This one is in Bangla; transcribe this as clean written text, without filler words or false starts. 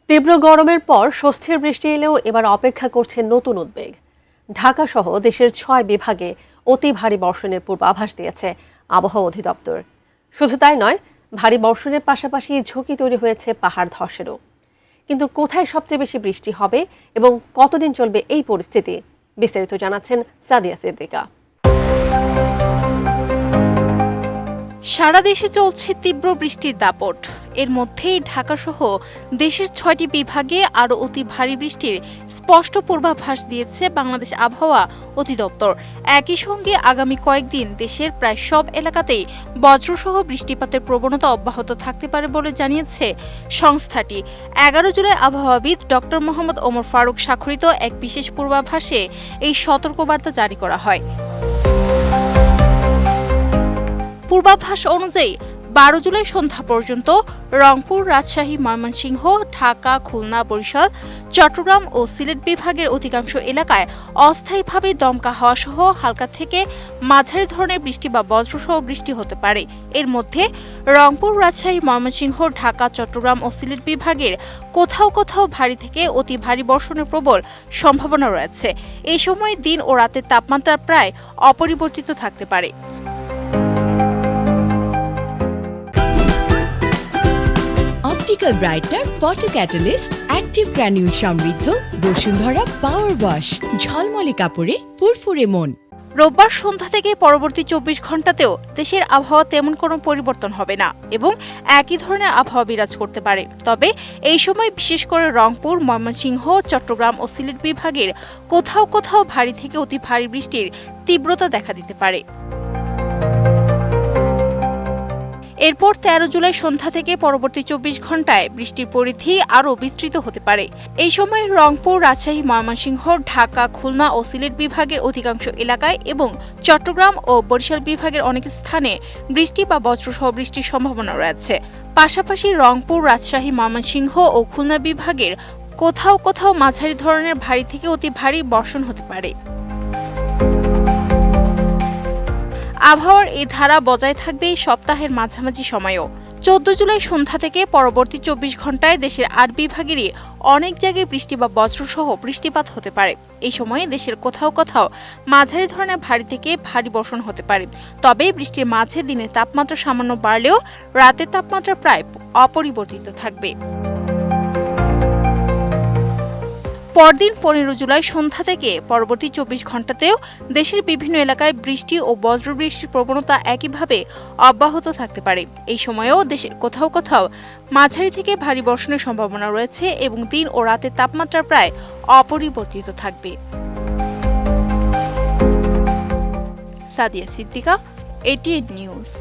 তীব্র গরমের পর স্বস্তির বৃষ্টি এলেও এবার অপেক্ষা করছে নতুন উদ্বেগ। ঢাকা সহ দেশের ৬ বিভাগে অতি ভারী বর্ষণের পূর্বাভাস দিয়েছে আবহাওয়া অধিদপ্তর। শুধু তাই নয়, ভারী বর্ষণের পাশাপাশি ঝুঁকি তৈরি হয়েছে পাহাড় ধসেরও। কিন্তু কোথায় সবচেয়ে বেশি বৃষ্টি হবে এবং কতদিন চলবে এই পরিস্থিতি, বিস্তারিত জানাচ্ছেন সাদিয়া সিদ্দিকা। সারা দেশে চলছে তীব্র বৃষ্টির দাপট। এর মধ্যেই ঢাকাসহ দেশের ৬টি বিভাগে আরও অতি ভারী বৃষ্টির স্পষ্ট পূর্বাভাস দিয়েছে বাংলাদেশ আবহাওয়া অধিদপ্তর। একই সঙ্গে আগামী কয়েকদিন দেশের প্রায় সব এলাকাতেই বজ্রসহ বৃষ্টিপাতের প্রবণতা অব্যাহত থাকতে পারে বলে জানিয়েছে সংস্থাটি। ১১ জুলাই আবহাওয়াবিদ ডক্টর মোহাম্মদ ওমর ফারুক স্বাক্ষরিত এক বিশেষ পূর্বাভাসে এই সতর্কবার্তা জারি করা হয়। পূর্বাভাস অনুযায়ী ১২ জুলাই সন্ধ্যা পর্যন্ত রংপুর, রাজশাহী, ময়মনসিংহ, ঢাকা, খুলনা, বরিশাল, চট্টগ্রাম ও সিলেট বিভাগের অধিকাংশ এলাকায় অস্থায়ীভাবে দমকা হাওয়া সহ হালকা থেকে মাঝারি ধরনের বৃষ্টি বা বজ্রসহ বৃষ্টি হতে পারে। এর মধ্যে রংপুর, রাজশাহী, ময়মনসিংহ, ঢাকা, চট্টগ্রাম ও সিলেট বিভাগের কোথাও কোথাও ভারী থেকে অতি ভারী বর্ষণের প্রবল সম্ভাবনা রয়েছে। এই সময় দিন ও রাতের তাপমাত্রা প্রায় অপরিবর্তিত থাকতে পারে। Optical brightener, photo catalyst, active granule সমৃদ্ধ বসুন্ধরা পাওয়ার ওয়াশ, ঝলমলে কাপড়ে ফুরফুরে মন। রোববার সন্ধ্যা থেকে পরবর্তী ২৪ ঘন্টাতেও দেশের আবহাওয়া তেমন কোনো পরিবর্তন হবে না এবং একই ধরনের আবহাওয়া বিরাজ করতে পারে। তবে এই সময় বিশেষ করে রংপুর, ময়মনসিংহ, চট্টগ্রাম ও সিলেট বিভাগের কোথাও কোথাও ভারী থেকে অতি ভারী বৃষ্টির তীব্রতা দেখা দিতে পারে। এরপর ১৩ জুলাই সন্ধ্যা থেকে পরবর্তী ২৪ ঘন্টায় বৃষ্টির পরিধি আরও বিস্তৃত হতে পারে। এই সময় রংপুর, রাজশাহী, ময়মনসিংহ, ঢাকা, খুলনা ও সিলেট বিভাগের অধিকাংশ এলাকায় এবং চট্টগ্রাম ও বরিশাল বিভাগের অনেক স্থানে বৃষ্টি বা বজ্রসহ বৃষ্টির সম্ভাবনা রয়েছে। পাশাপাশি রংপুর, রাজশাহী, ময়মনসিংহ ও খুলনা বিভাগের কোথাও কোথাও মাঝারি ধরনের ভারী থেকে অতি ভারী বর্ষণ হতে পারে। আবহাওয়ার এই ধারা বজায় থাকবে এই সপ্তাহের মাঝামাঝি সময়েও। ১৪ জুলাই সন্ধ্যা থেকে পরবর্তী ২৪ ঘন্টায় দেশের ৮ বিভাগেরই অনেক জায়গায় বৃষ্টি বা বজ্রসহ বৃষ্টিপাত হতে পারে। এই সময়ে দেশের কোথাও কোথাও মাঝারি ধরনের ভারী থেকে ভারী বর্ষণ হতে পারে। তবে বৃষ্টির মাঝে দিনের তাপমাত্রা সামান্য বাড়লেও রাতের তাপমাত্রা প্রায় অপরিবর্তিত থাকবে। পরদিন ১৫ জুলাই সন্ধ্যা থেকে পরবর্তী ২৪ ঘন্টাতেও দেশের বিভিন্ন এলাকায় বৃষ্টি ও বজ্রবৃষ্টির প্রবণতা একইভাবে অব্যাহত থাকতে পারে। এই সময়েও দেশের কোথাও কোথাও মাঝারি থেকে ভারী বর্ষণের সম্ভাবনা রয়েছে এবং দিন ও রাতের তাপমাত্রা প্রায় অপরিবর্তিত থাকবে। Sadia Siddika, ATN news.